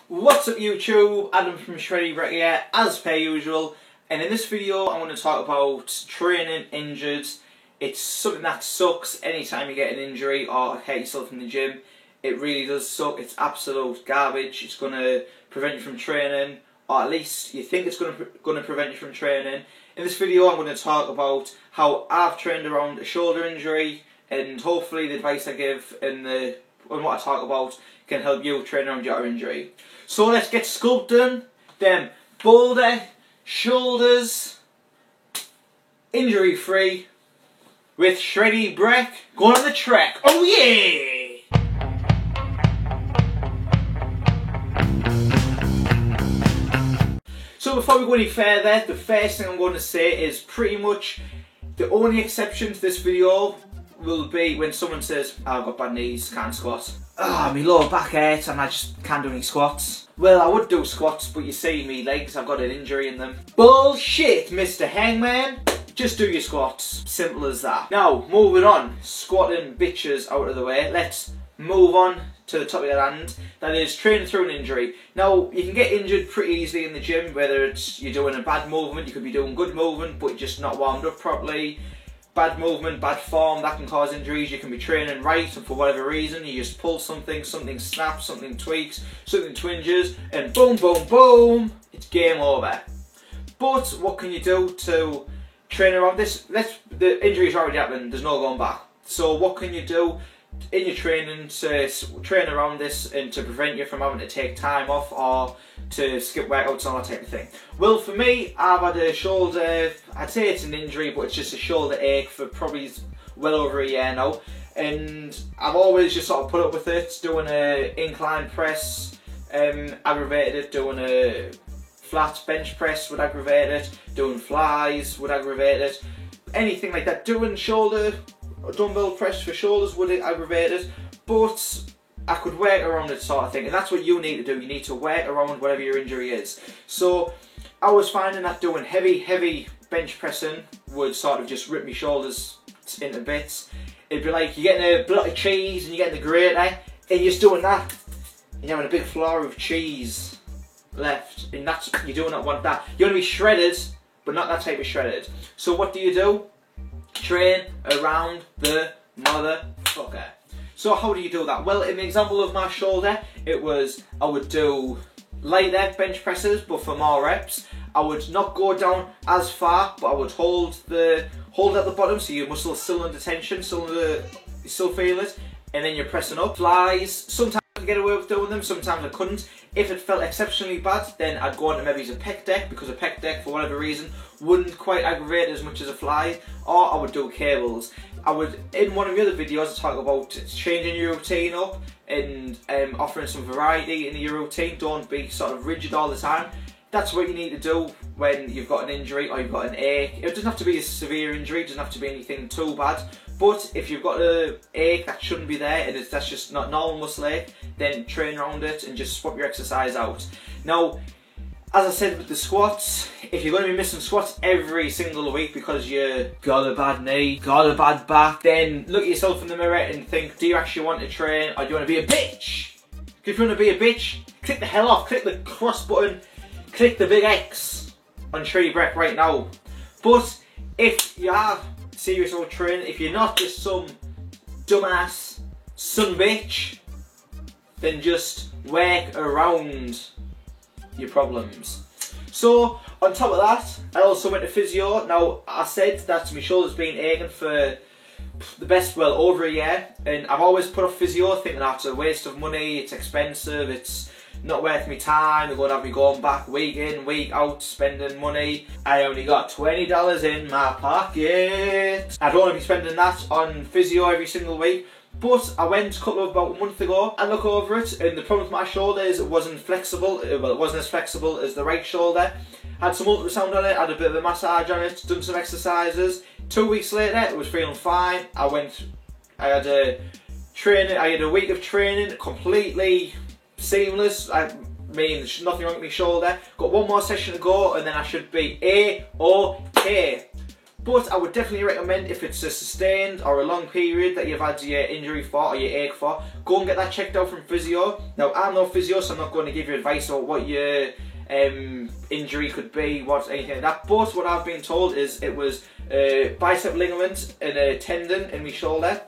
What's up YouTube, Adam from Shreddy Brett here, as per usual, and in this video I'm going to talk about training injured. It's something that sucks anytime you get an injury or hurt yourself in the gym. It really does suck, it's absolute garbage. It's going to prevent you from training, or at least you think it's going to prevent you from training. In this video I'm going to talk about how I've trained around a shoulder injury, and hopefully the advice I give and what I talk about can help you train around your injury. So let's get sculpting them boulder shoulders injury free with Shreddy Brett going on the track. Oh yeah! So before we go any further, the first thing I'm going to say is pretty much the only exception to this video will be when someone says, oh, I've got bad knees, can't squat. My lower back hurts and I just can't do any squats. Well, I would do squats, but you see me legs, I've got an injury in them. Bullshit, Mr. Hangman. Just do your squats. Simple as that. Now, moving on. Squatting bitches out of the way. Let's move on to the top of your hand. That is training through an injury. Now, you can get injured pretty easily in the gym, whether it's you're doing a bad movement, you could be doing good movement, but you're just not warmed up properly. Bad movement, bad form, that can cause injuries. You can be training right and for whatever reason you just pull something, something snaps, something tweaks, something twinges, and boom, boom, boom, it's game over. But what can you do to train around this? The injury's already happened, there's no going back. So what can you do in your training to train around this and to prevent you from having to take time off or to skip workouts and all that type of thing? Well, for me, I've had a shoulder, I'd say it's an injury, but it's just a shoulder ache for probably well over a year now, and I've always just sort of put up with it. Doing a incline press aggravated it, doing a flat bench press would aggravate it, doing flies would aggravate it, anything like that. Doing shoulder dumbbell press for shoulders would aggravate it, but I could work around it, sort of thing, and that's what you need to do. You need to work around whatever your injury is. So I was finding that doing heavy bench pressing would sort of just rip my shoulders into bits. It'd be like you're getting a block of cheese and you're getting the grater, and you're just doing that, and you're having a big floor of cheese left, and that's, you do not want that. You want to be shredded, but not that type of shredded. So what do? Train around the motherfucker. So how do you do that? Well, in the example of my shoulder, it was I would do lighter bench presses, but for more reps. I would not go down as far, but I would hold at the bottom, so your muscles still under tension, you still feel it, and then you're pressing up. Flies, sometimes I could get away with doing them, sometimes I couldn't. If it felt exceptionally bad, then I'd go into maybe a pec deck, because a pec deck, for whatever reason, wouldn't quite aggravate as much as a fly, or I would do cables. I would, in one of the other videos, I talk about changing your routine up and offering some variety in your routine. Don't be sort of rigid all the time. That's what you need to do when you've got an injury or you've got an ache. It doesn't have to be a severe injury, it doesn't have to be anything too bad. But if you've got an ache that shouldn't be there, and that's just not normal muscle ache, then train around it and just swap your exercise out. Now, as I said with the squats, if you're going to be missing squats every single week because you got a bad knee, got a bad back, then look at yourself in the mirror and think, do you actually want to train, or do you want to be a bitch? If you want to be a bitch, click the hell off, click the cross button, click the big X on Shreddy Brett right now. But if you are serious about training, if you're not just some dumbass son bitch, then just work around your problems. So on top of that, I also went to physio. Now, I said that my shoulder's been aching for the best, well, over a year, and I've always put off physio thinking that's a waste of money, it's expensive, it's not worth my time. They're going to have me going back week in, week out, spending money. I only got $20 in my pocket. I don't want to be spending that on physio every single week. But I went about a month ago and looked over it, and the problem with my shoulder is it wasn't flexible. Well, it wasn't as flexible as the right shoulder. Had some ultrasound on it, had a bit of a massage on it, done some exercises. 2 weeks later, it was feeling fine. I had a week of training, completely seamless. I mean, there's nothing wrong with my shoulder. Got one more session to go, and then I should be A-OK. But I would definitely recommend, if it's a sustained or a long period that you've had your injury for or your ache for, go and get that checked out from physio. Now, I'm no physio, so I'm not going to give you advice on what your injury could be, anything like that. But what I've been told is it was a bicep ligament and a tendon in my shoulder.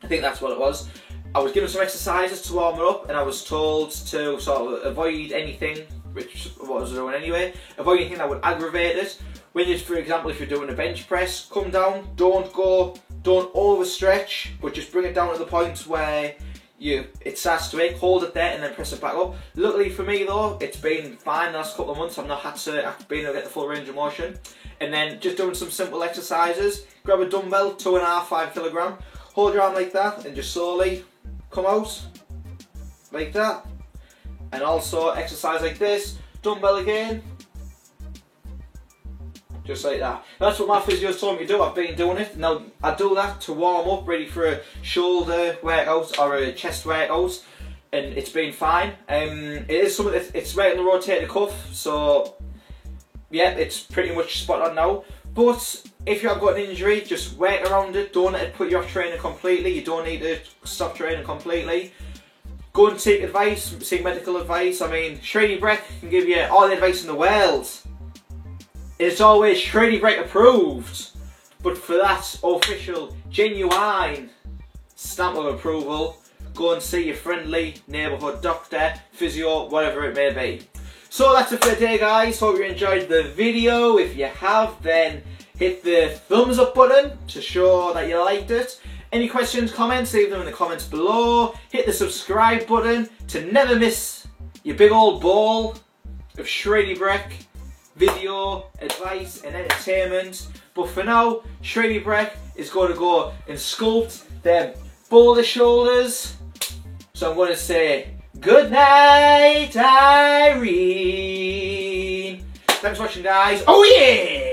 I think that's what it was. I was given some exercises to warm it up, and I was told to sort of avoid anything, which what I was doing anyway, avoid anything that would aggravate it. When you, for example, if you're doing a bench press, come down, don't overstretch, but just bring it down to the point where it starts to ache, hold it there and then press it back up. Luckily for me though, it's been fine the last couple of months. I've not had to been able to get the full range of motion. And then just doing some simple exercises. Grab a dumbbell, 2.5, 5 kilogram, hold your arm like that and just slowly come out like that. And also exercise like this, dumbbell again, just like that. That's what my physio's told me to do. I've been doing it. Now I do that to warm up, ready for a shoulder workout or a chest workout, and it's been fine. It is something that it's right on the rotator cuff, so yeah, it's pretty much spot on now. But if you have got an injury, just work around it. Don't let it put you off training completely. You don't need to stop training completely. Go and seek advice, seek medical advice. I mean, Shreddy Breck can give you all the advice in the world. It's always Shreddy Breck approved. But for that official, genuine stamp of approval, go and see your friendly neighbourhood doctor, physio, whatever it may be. So that's it for today, guys. Hope you enjoyed the video. If you have, then hit the thumbs up button to show that you liked it. Any questions, comments, leave them in the comments below. Hit the subscribe button to never miss your big old ball of Shreddy Breck video, advice and entertainment. But for now, Shreddy Breck is going to go and sculpt them boulder shoulders. So I'm going to say, good night, Irene. Thanks for watching, guys. Oh yeah!